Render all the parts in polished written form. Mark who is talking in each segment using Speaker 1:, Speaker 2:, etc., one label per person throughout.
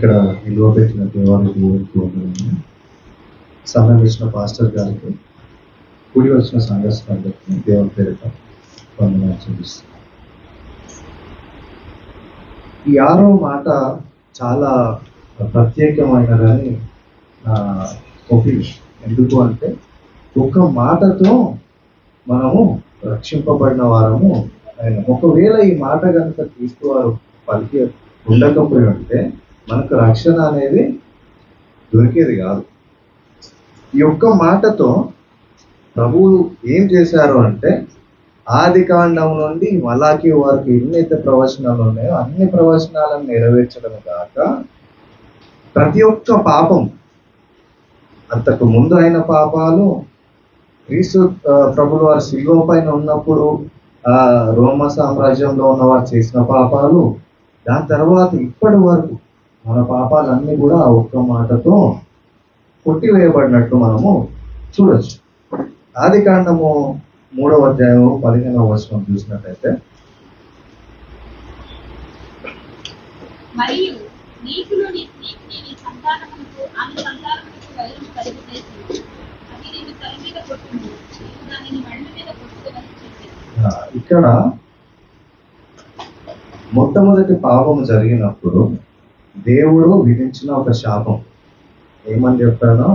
Speaker 1: ఇక్కడ నిలువ పెట్టిన దేవాలయ సమయం ఇచ్చిన పాస్టర్ గారికి, కూడి వచ్చిన సంఘస్థానికి దేవుని పేరిట వందనాలు చెల్లిస్తున్నాను. ఈ 6వ మాట చాలా ప్రత్యేకమైనదని నా ఒపీనియన్. ఎందుకు అంటే ఒక మాటతో మనము రక్షింపబడిన వారము ఆయన. ఒకవేళ ఈ మాట కనుక క్రీస్తు వారు పలికి ఉండకపోయి ఉంటే మనకు రక్షణ అనేది దొరికేది కాదు. ఈ ఒక్క మాటతో ప్రభువు ఏం చేశారు అంటే ఆది కాండం నుండి మలాకి వారికి ఎన్నైతే ప్రవచనాలు ఉన్నాయో అన్ని ప్రవచనాలను నెరవేర్చడం కాక ప్రతి ఒక్క పాపం, అంతకు ముందు అయిన పాపాలు, క్రీస్తు ప్రభుల వారు శిలువ పైన ఉన్నప్పుడు రోమ సామ్రాజ్యంలో ఉన్నవారు చేసిన పాపాలు, దాని తర్వాత ఇప్పటి వరకు మన పాపాలన్నీ కూడా ఆ ఒక్క మాటతో కొట్టివేయబడినట్టు మనము చూడొచ్చు. ఆది కాండము 3వ అధ్యాయం 15వ వచనం చూసినట్లయితే, ఇక్కడ మొట్టమొదటి పాపం జరిగినప్పుడు దేవుడు విధించిన ఒక శాపం ఏమని చెప్పానో,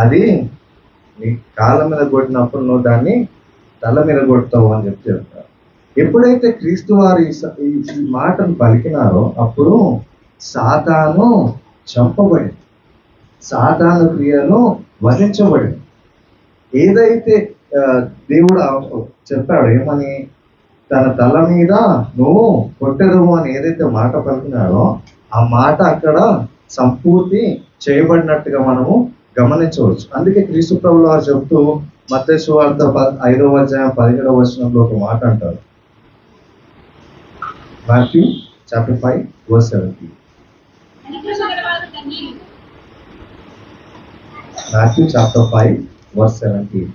Speaker 1: అది నీ కాళ్ళ మీద కొట్టినప్పుడు నువ్వు దాన్ని తల మీద కొడతావు అని చెప్తారు. ఎప్పుడైతే క్రీస్తు వారు ఈ మాటను పలికినారో అప్పుడు సాతాను చంపబడింది, సాతాను క్రియను వధించబడింది. ఏదైతే దేవుడు చెప్పాడు ఏమని, తన తల మీద నువ్వు కొట్టెదవు అని ఏదైతే మాట పలికినాడో ఆ మాట అక్కడ సంపూర్తి చేయబడినట్టుగా మనము గమనించవచ్చు. అందుకే క్రీస్తు ప్రభువు వారు చెప్తూ మత్తయి సువార్త 5వ అధ్యాయం 17వ వచనంలో ఒక మాట అంటారు. Matthew chapter 5 verse 17. Matthew chapter 5 verse 17.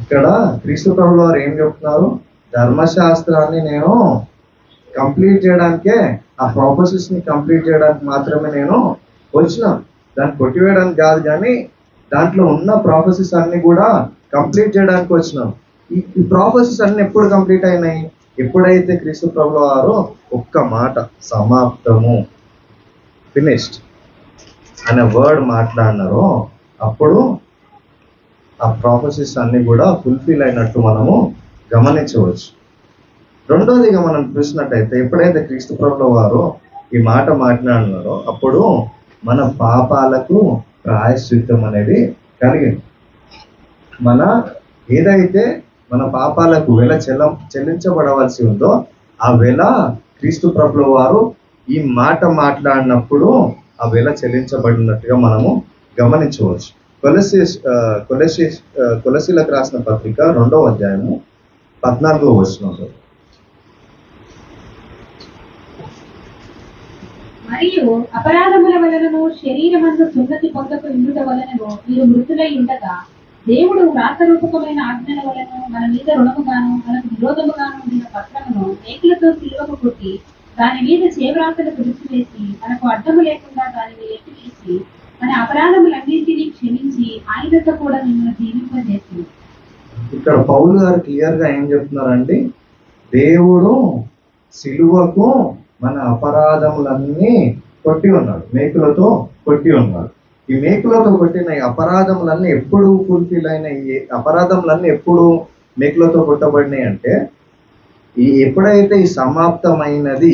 Speaker 1: ఇక్కడ క్రీస్తు ప్రభువు వారు ఏం చెప్తున్నారు, ధర్మశాస్త్రాన్ని నేను కంప్లీట్ చేయడానికే, ఆ ప్రాపసెస్ ని కంప్లీట్ చేయడానికి మాత్రమే నేను వచ్చిన, దాన్ని కొట్టివేయడానికి కాదు, కానీ దాంట్లో ఉన్న ప్రాపసెస్ అన్ని కూడా కంప్లీట్ చేయడానికి వచ్చినాం. ఈ ప్రాపసెస్ అన్ని ఎప్పుడు కంప్లీట్ అయినాయి, ఎప్పుడైతే క్రీస్తు ప్రభువు వారు ఒక్క మాట సమాప్తము, ఫినిష్డ్ అనే వర్డ్ మాట్లాడినారో అప్పుడు ఆ ప్రాపసెస్ అన్ని కూడా ఫుల్ఫిల్ అయినట్టు మనము గమనించవచ్చు. రెండోదిగా మనం చూసినట్టయితే ఎప్పుడైతే క్రీస్తు ప్రభువు వారు ఈ మాట మాట్లాడినారో అప్పుడు మన పాపాలకు ప్రాయశ్చిత్తం అనేది కలిగింది. ఏదైతే మన పాపాలకు వెల చెల్లించబడవలసి ఉందో ఆ వెల క్రీస్తు ప్రభువు వారు ఈ మాట మాట్లాడినప్పుడు ఆ వెల చెల్లించబడినట్టుగా మనము గమనించవచ్చు. కొలసీలకు రాసిన పత్రిక 2వ అధ్యాయము 14వ వచనంలో,
Speaker 2: మరియు అపరాధముల వలనను శరీరమందు సున్నతి పొందకు ఇండుట వలనను మీరు మృతులై ఉండగా దేవుడు వ్రాతరూపకమైన ఆజ్ఞల వలన మన మీద రుణముగాను మనకు విరోధముగాను ఉండిన పత్రమును మేకులతో సిలువకు కొట్టి దాని మీద చేవ్రాతలు తుడిచివేసి మనకు అడ్డము లేకుండా దానిని ఎత్తివేసి మన అపరాధములన్నింటినీ క్షమించి ఆయనతో కూడా మిమ్మల్ని జీవింపజేసింది.
Speaker 1: ఇక్కడ పౌలు గారు క్లియర్ గా ఏం చెప్తున్నారండి, దేవుడు సిలువకు మన అపరాధములన్నీ కొట్టి ఉన్నాడు, మేకులతో కొట్టి ఉన్నాడు. ఈ మేకులతో కొట్టిన ఈ అపరాధములన్నీ ఎప్పుడు ఫుల్ఫిల్ అయినాయి, అపరాధములన్నీ ఎప్పుడు మేకులతో కొట్టబడినాయి అంటే ఎప్పుడైతే ఈ సమాప్తమైనది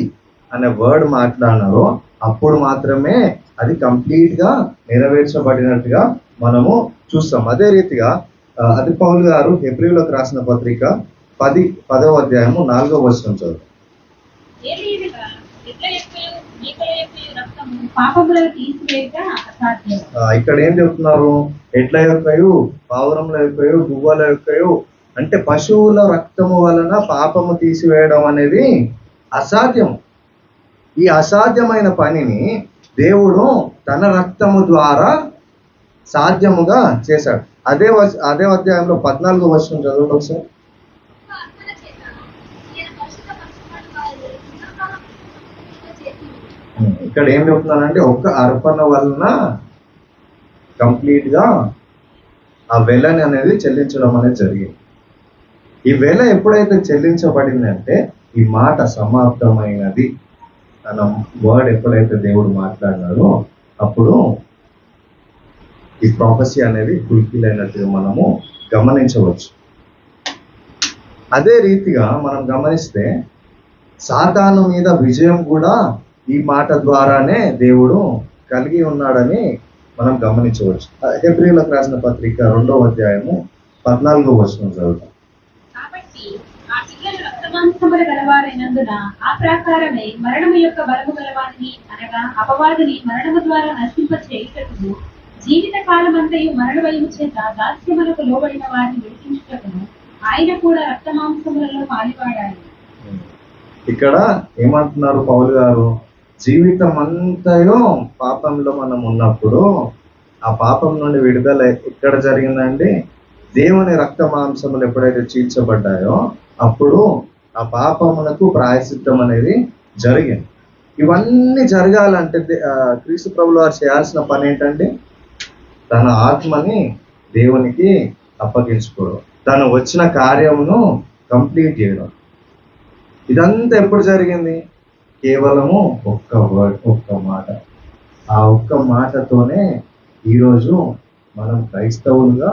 Speaker 1: అనే వర్డ్ మాట్లాడినారో అప్పుడు మాత్రమే అది కంప్లీట్ గా నెరవేర్చబడినట్టుగా మనము చూస్తాం. అదే రీతిగా అది పౌలు గారు హెబ్రీయులకు రాసిన పత్రిక 10వ అధ్యాయము 4వ వచనం చదువు. ఇక్కడ ఏం చెప్తున్నారు, ఎడ్ల యొక్కయు పావురముల యొక్కయు గువ్వల యొక్కయు అంటే పశువుల రక్తము వలన పాపము తీసివేయడం అనేది అసాధ్యం. ఈ అసాధ్యమైన పనిని దేవుడు తన రక్తము ద్వారా సాధ్యముగా చేశాడు. అదే అధ్యాయంలో 14వ వచనం చదవండి ఒకసారి. ఇక్కడ ఏం చెప్తున్నానంటే ఒక్క అర్పణ వలన కంప్లీట్ గా ఆ వెలని అనేది చెల్లించడం అనేది జరిగింది. ఈ వెల ఎప్పుడైతే చెల్లించబడిందంటే ఈ మాట సమాప్తమైనది అన్న వర్డ్ ఎప్పుడైతే దేవుడు మాట్లాడినాడో అప్పుడు ఈ ప్రాఫెసీ అనేది ఫుల్ఫిల్ అయినట్టుగా మనము గమనించవచ్చు. అదే రీతిగా మనం గమనిస్తే సాతాను మీద విజయం కూడా ఈ మాట ద్వారానే దేవుడు కలిగి ఉన్నాడని మనం గమనించవచ్చు. హెబ్రీయులకు రాసిన పత్రిక 2వ అధ్యాయము 14వ వచనం చదువుతాం.
Speaker 2: కాబట్టి ఆ పిల్లలు రక్తమాంసములు గలవారైనందున ఆ ప్రకారమే మరణము యొక్క బలము గలవారిని అనగా అపవాదిని మరణము ద్వారా నశింప చేయుటకు జీవిత కాలమంతయు మరణ భయము చేత దాస్యములకు లోబడిన వారిని విడిపించుటకును ఆయన కూడా రక్తమాంసములలో పాలివాడాలి.
Speaker 1: ఇక్కడ ఏమంటున్నారు పౌలు గారు? జీవితం అంతయో పాపంలో మనం ఉన్నప్పుడు ఆ పాపం నుండి విడుదల ఎక్కడ జరిగిందండి? దేవుని రక్త మాంసములు ఎప్పుడైతే చీల్చబడ్డాయో అప్పుడు ఆ పాపములకు ప్రాయశ్చిత్తం అనేది జరిగింది. ఇవన్నీ జరగాలంటే క్రీస్తు ప్రభువు వారు చేయాల్సిన పని ఏంటంటే తన ఆత్మని దేవునికి అప్పగించుకోవడం, తను వచ్చిన కార్యమును కంప్లీట్ చేయడం. ఇదంతా ఎప్పుడు జరిగింది? కేవలము ఒక్క వర్డ్, ఒక్క మాట. ఆ ఒక్క మాటతోనే ఈరోజు మనం క్రైస్తవులుగా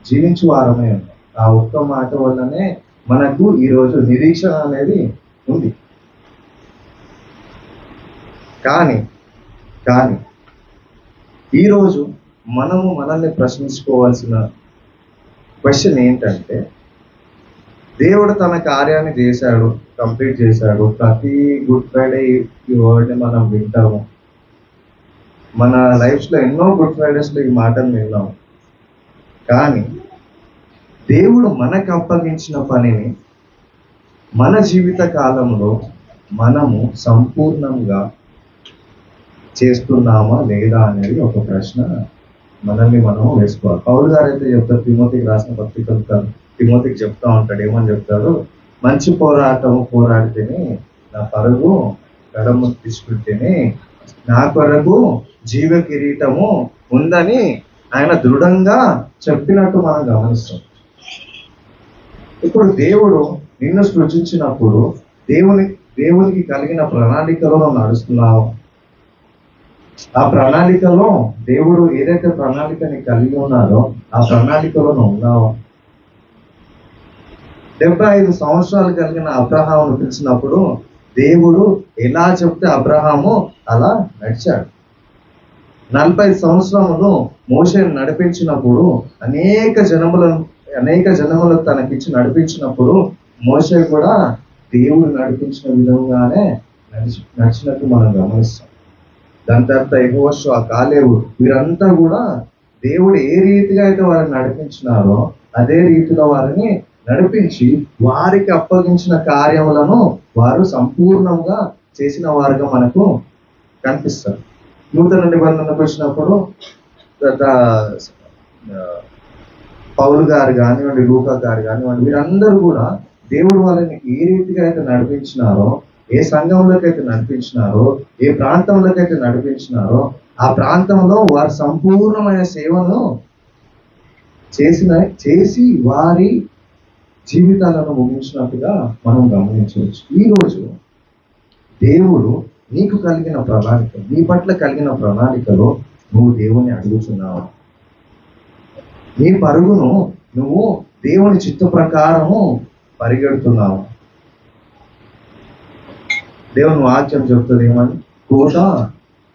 Speaker 1: జీవించు వారమే ఉన్నాం. ఆ ఒక్క మాట వల్లనే మనకు ఈరోజు నిరీక్షణ అనేది ఉంది. కానీ ఈరోజు మనము మనల్ని ప్రశ్నించుకోవాల్సిన క్వశ్చన్ ఏంటంటే, దేవుడు తన కార్యాన్ని చేశాడు, కంప్లీట్ చేశాడు. ప్రతి గుడ్ ఫ్రైడే ఈ వర్డ్ని మనం వింటాము. మన లైఫ్స్లో ఎన్నో గుడ్ ఫ్రైడేస్లో ఈ మాటను విన్నాము. కానీ దేవుడు మనకు అప్పగించిన పనిని మన జీవిత కాలంలో మనము సంపూర్ణంగా చేస్తున్నామా లేదా అనేది ఒక ప్రశ్న మనల్ని మనము వేసుకోవాలి. పౌలు గారు అయితే చెప్తారు, తిమోతికి రాసిన పత్రికలు తిమోతికి చెప్తా ఉంటాడు. ఏమని చెప్తాడు? మంచి పోరాటము పోరాడితేనే నా పరుగు గడము తీసుకుంటేనే నా కొరకు జీవ కిరీటము ఉందని ఆయన దృఢంగా చెప్పినట్టు మనం గమనిస్తాం. ఇప్పుడు దేవుడు నిన్ను సృజించినప్పుడు దేవునికి కలిగిన ప్రణాళికలో నడుస్తున్నావు. ఆ ప్రణాళికలో దేవుడు ఏదైతే ప్రణాళికని కలిగి ఉన్నారో ఆ ప్రణాళికలో ఉన్నావు. 75 సంవత్సరాలు కలిగిన అబ్రహామును పిలిచినప్పుడు దేవుడు ఎలా చెప్తే అబ్రహాము అలా నడిచాడు. 40 సంవత్సరములు మోషేను నడిపించినప్పుడు అనేక జనములకు తనకిచ్చి నడిపించినప్పుడు మోషే కూడా దేవుడు నడిపించిన విధంగానే నడిచినట్టు మనం గమనిస్తాం. దాని తర్వాత యెహోషువ, కాలేబు వీరంతా కూడా దేవుడు ఏ రీతిగా అయితే వారిని నడిపించినారో అదే రీతిలో వారిని నడిపించి వారికి అప్పగించిన కార్యములను వారు సంపూర్ణంగా చేసిన వారుగా మనకు కనిపిస్తారు. నూతన నిబంధనకు వచ్చినప్పుడు పౌలు గారు కానివ్వండి, లూకా గారు కానివ్వండి, వీరందరూ కూడా దేవుడు వాళ్ళని ఏ రీతిగా అయితే నడిపించినారో, ఏ సంఘంలోకి అయితే నడిపించినారో, ఏ ప్రాంతంలోకి అయితే నడిపించినారో ఆ ప్రాంతంలో వారు సంపూర్ణమైన సేవను చేసి వారి జీవితాలను ముగించినట్టుగా మనం గమనించవచ్చు. ఈరోజు దేవుడు నీకు కలిగిన ప్రణాళిక, నీ పట్ల కలిగిన ప్రణాళికలో నువ్వు దేవుని అడుగుతున్నావు. నీ పరుగును నువ్వు దేవుని చిత్త ప్రకారము పరిగెడుతున్నావు. దేవుని వాక్యం చెప్తుంది ఏమని? కోట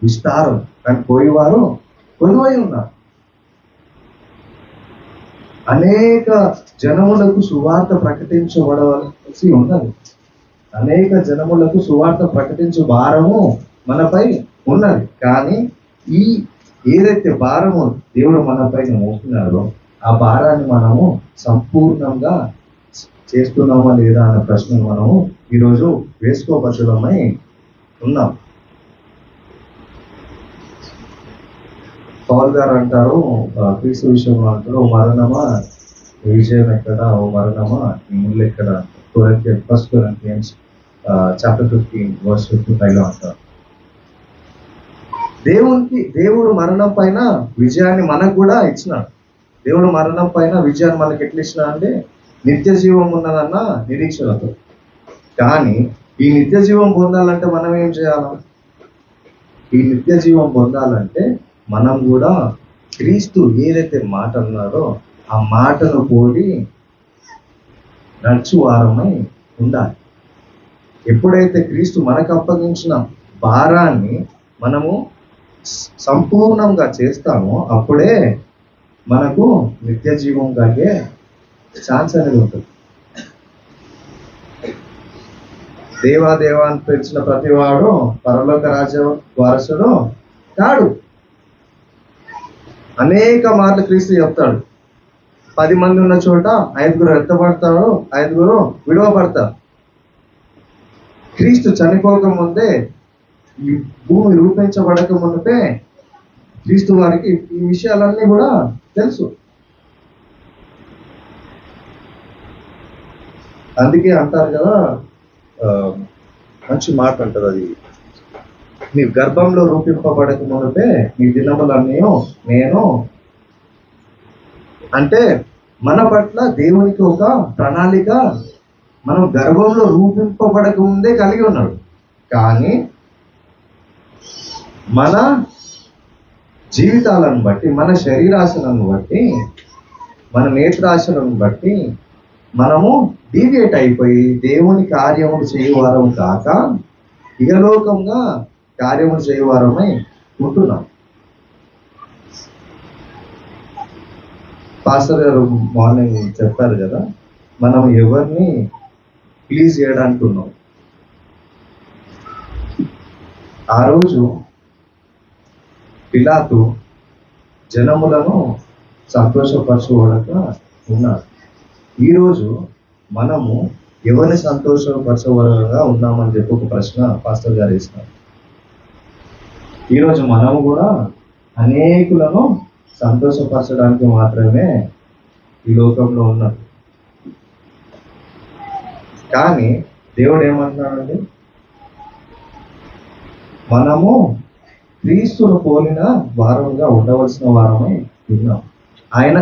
Speaker 1: విస్తారం కానీ పోయేవారు కొలువై ఉన్నారు. అనేక జనములకు సువార్త ప్రకటించబడవలసి ఉన్నది. అనేక జనములకు సువార్త ప్రకటించు భారము మనపై ఉన్నది. కానీ ఈ ఏదైతే భారము దేవుడు మనపై మోపినాడో ఆ భారాన్ని మనము సంపూర్ణంగా చేస్తున్నామా లేదా అనే ప్రశ్నను మనము ఈరోజు వేసుకోబద్ధమై ఉన్నాం. పౌల్ గారు అంటారు, క్రీస్తు విషయంలో అంటారు, ఓ మరణమా విజయం ఎక్కడ, ఓ మరణమా నీ ముళ్ళు ఎక్కడ. ఫస్ట్ కొరింథియన్స్ చాప్టర్ 15 verse 55 అంటారు. దేవుడు మరణం పైన విజయాన్ని మనకు కూడా ఇచ్చినాడు. దేవుడు మరణం పైన విజయాన్ని మనకి ఎట్లా ఇచ్చినా అంటే నిత్య జీవం ఉన్నదన్న నిరీక్షణతో. కానీ ఈ నిత్య జీవం పొందాలంటే మనం ఏం చేయాలి? ఈ నిత్య జీవం పొందాలంటే మనం కూడా క్రీస్తు ఏదైతే మాట అన్నారో ఆ మాటను పోలి నడుచు వారమై ఉండాలి. ఎప్పుడైతే క్రీస్తు మనకు అప్పగించిన భారాన్ని మనము సంపూర్ణంగా చేస్తామో అప్పుడే మనకు నిత్య జీవం కలిగే ఛాన్స్ అనేది ఉంటుంది. దేవా అని పిలిచిన ప్రతివాడు పరలోక రాజ్య వారసుడు కాడు. అనేక మార్లు క్రీస్తు చెప్తాడు, 10 మంది ఉన్న చోట 5 ఎత్తబడతారు, 5 విడవబడతారు. క్రీస్తు చనిపోక ముందే, ఈ భూమి రూపించబడక ముందే క్రీస్తు వారికి ఈ విషయాలన్నీ కూడా తెలుసు. అందుకే అంటారు కదా, మంచి మాట అంటారు, అది నీ గర్భంలో రూపింపబడక ముందే నీ దినములన్నీ నేను. అంటే మన పట్ల దేవునికి ఒక ప్రణాళిక మనం గర్భంలో రూపింపబడక ముందే కలిగి ఉన్నాడు. కానీ మన జీవితాలను బట్టి, మన శరీరాశలను బట్టి, మన నేత్రాశలను బట్టి మనము డీవియేట్ అయిపోయి దేవుని కార్యములు చేయవారం కాక ఇహలోకంగా కార్యములు చేయవారమై ఉంటున్నాం. పాస్టర్ గారు మార్నింగ్ చెప్పారు కదా, మనం ఎవరిని ప్లీజ్ చేయడానికి ఉన్నాం. ఆ రోజు పిలాతు జనములను సంతోషపరచుకోవడంగా ఉన్నారు. ఈరోజు మనము ఎవరిని సంతోషపరచవరంగా ఉన్నామని చెప్పి ఒక ప్రశ్న పాస్టర్ గారు ఇస్తున్నారు. ఈరోజు మనము కూడా అనేకులను సంతోషపరచడానికి మాత్రమే ఈ లోకంలో ఉన్నారు. కానీ దేవుడు ఏమంటున్నాడండి, మనము క్రీస్తును పోలిన వారంగా ఉండవలసిన వారమై ఉన్నాం. ఆయన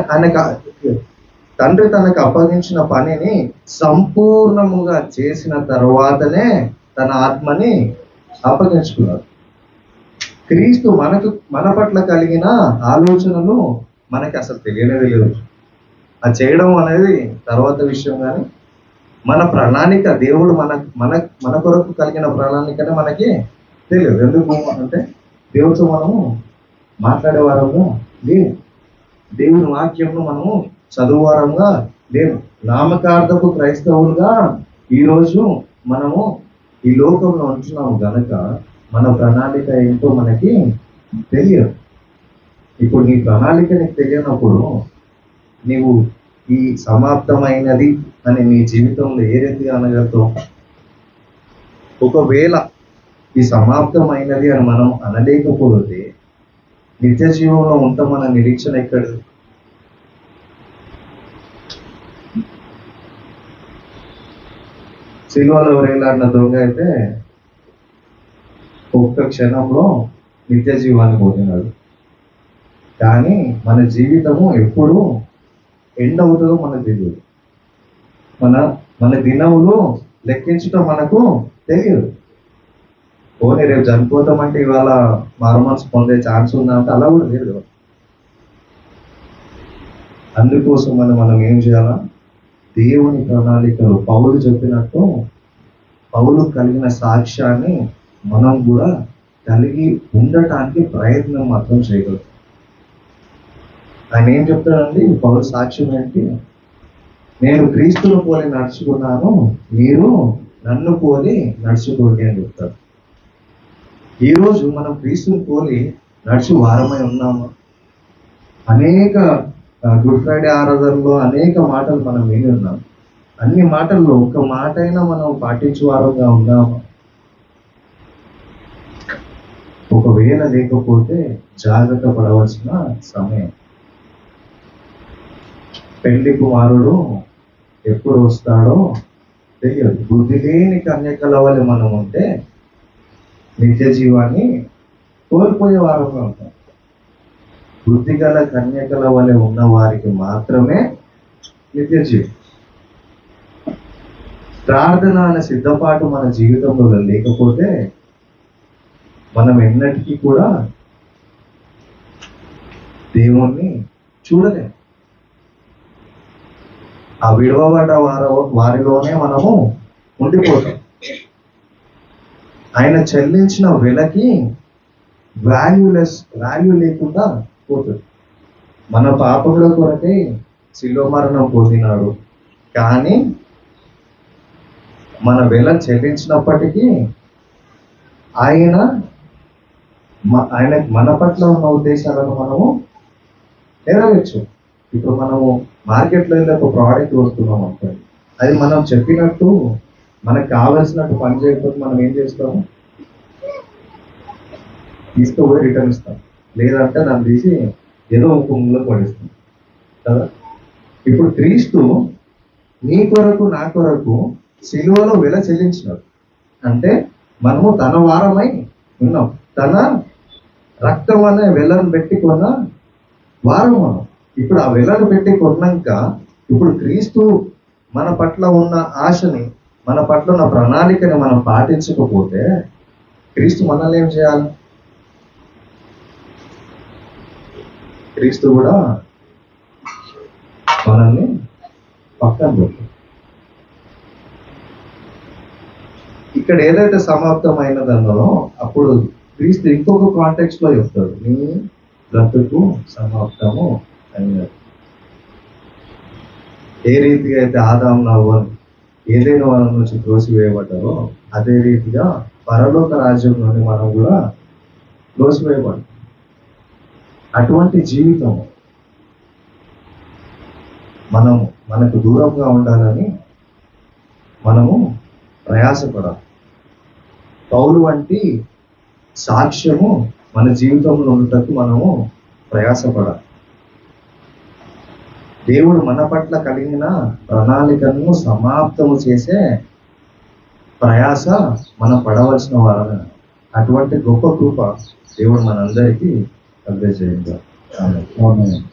Speaker 1: తండ్రి తనకు అప్పగించిన పనిని సంపూర్ణముగా చేసిన తర్వాతనే తన ఆత్మని అప్పగించుకున్నాడు. క్రీస్తు మన పట్ల కలిగిన ఆలోచనలు మనకి అసలు తెలియదు. అది చేయడం అనేది తర్వాత విషయం. కానీ మన ప్రణాళిక, దేవుడు మన కొరకు కలిగిన ప్రణాళికనే మనకి తెలియదు. ఎందుకు అంటే దేవుడితో మనము మాట్లాడేవారంగా లేదు, దేవుని వాక్యంను మనము చదువువారంగా లేదు. నామకార్థపు క్రైస్తవులుగా ఈరోజు మనము ఈ లోకంలో ఉంటున్నాము గనక మన ప్రణాళిక ఏంటో మనకి తెలియదు. ఇప్పుడు నీ ప్రణాళిక నీకు తెలియనప్పుడు నీవు ఈ సమాప్తమైనది అని నీ జీవితంలో ఏ రీతిగా అనగలుగుతావు? ఒకవేళ ఈ సమాప్తమైనది అని మనం అనలేకపోతే నిత్య జీవంలో ఉంటామన్న నిరీక్షణ ఎక్కడ? సిల్వలో ఎవరైనా దొంగ అయితే ఒక్క క్షణంలో నిత్య జీవాన్ని పొందినాడు. కానీ మన జీవితము ఎప్పుడు ఎండ్ అవుతుందో మనకు తెలియదు. మన దినములు లెక్కించడం మనకు తెలియదు. పోనీ రేపు చనిపోతామంటే ఇవాళ మారుమనసు పొందే ఛాన్స్ ఉందా అంటే అలా కూడా లేదు. అందుకోసం మనం ఏం చేయాలా? దేవుని ప్రణాళికలు పౌలు చెప్పినట్టు పౌలు కలిగిన సాక్ష్యాన్ని మనం కూడా కలిగి ఉండటానికి ప్రయత్నం మాత్రం చేయగలుగుతాం. ఆయన ఏం చెప్తాడండి? పౌలు సాక్ష్యం ఏంటి? నేను క్రీస్తును పోలి నడుచుకున్నాను, మీరు నన్ను పోలి నడుచుకోండి అని చెప్తారు. ఈరోజు మనం క్రీస్తుని పోలి నడిచి వారమై ఉన్నాము. అనేక గుడ్ ఫ్రైడే ఆరాధనలో అనేక మాటలు మనం విని ఉన్నాం. అన్ని మాటల్లో ఒక మాట అయినా మనం పాటించే వారంగా ఉన్నాము. ఒకవేళ లేకపోతే జాగ్రత్త పడవలసిన సమయం. పెళ్లి కుమారుడు ఎప్పుడు వస్తాడో తెలియదు. బుద్ధి లేని కన్యకల వల్ల మనం ఉంటే నిత్య జీవాన్ని కోల్పోయే వారంగా ఉంటాం. బుద్ధి గల కన్యకల వల్ల ఉన్న వారికి మాత్రమే నిత్య జీవం. ప్రార్థన అనే సిద్ధపాటు మన జీవితంలో లేకపోతే మనం ఎన్నటికీ కూడా దేవుణ్ణి చూడలేం. ఆ విడవబడ్డ వారిలోనే మనము ఉండిపోతాం. ఆయన చెల్లించిన వెలకి వాల్యూ లేకుండా పోతుంది. మన పాపముల కొరకై శిలువ మరణం పొందినాడు, కానీ మన వెల చెల్లించినప్పటికీ ఆయన మన పట్ల ఉన్న ఉద్దేశాలను మనము నెరవేర్చు. ఇప్పుడు మనము మార్కెట్లో వెళ్ళి ఒక ప్రోడక్ట్ వస్తున్నాం అనుకోండి, అది మనం చెప్పినట్టు మనకు కావలసినట్టు పని చేయకపోతే మనం ఏం చేస్తాము? తీసుకుపోయి రిటర్న్ ఇస్తాం, లేదంటే దాన్ని తీసి ఏదో ఒక మూలలో పడిస్తాం కదా. ఇప్పుడు క్రీస్తు నీ కొరకు నా కొరకు సిలువలో వెల చెల్లించినాడు అంటే మనము తన వారమై ఉన్నాం. తన రక్తం అనే వెలను పెట్టి కొన్న వారం మనం. ఇప్పుడు ఆ వెలను పెట్టి కొన్నాక ఇప్పుడు క్రీస్తు మన పట్ల ఉన్న ఆశని, మన పట్ల ఉన్న ప్రణాళికని మనం పాటించకపోతే క్రీస్తు మనల్ని ఏం చేయాలి? క్రీస్తు కూడా మనల్ని పక్కన పెట్టు. ఇక్కడ ఏదైతే సమాప్తమైనదన్నో అప్పుడు క్రీస్తు ఇంకొక కాంటెక్స్ట్ లో చెప్తాడు, నీ బ్రతుకు సమాప్తము అయినది. ఏ రీతిగా అయితే ఆదాము నవ్వను ఏదైనా వనం నుంచి త్రోసివేయబడ్డారో అదే రీతిగా పరలోక రాజ్యంలోని మనం కూడా త్రోసివేయబడ్డాం. అటువంటి జీవితం మనకు దూరంగా ఉండాలని మనము ప్రయాసపడాలి. పౌలు వంటి సాక్ష్యము మన జీవితంలో ఉండటకు మనము ప్రయాసపడాలి. దేవుడు మన పట్ల కలిగిన ప్రణాళికను సమాప్తము చేసే ప్రయాస మనం పడవలసిన వారమే. అటువంటి గొప్ప కృప దేవుడు మనందరికీ కలిగజేయండి. ఆమేన్.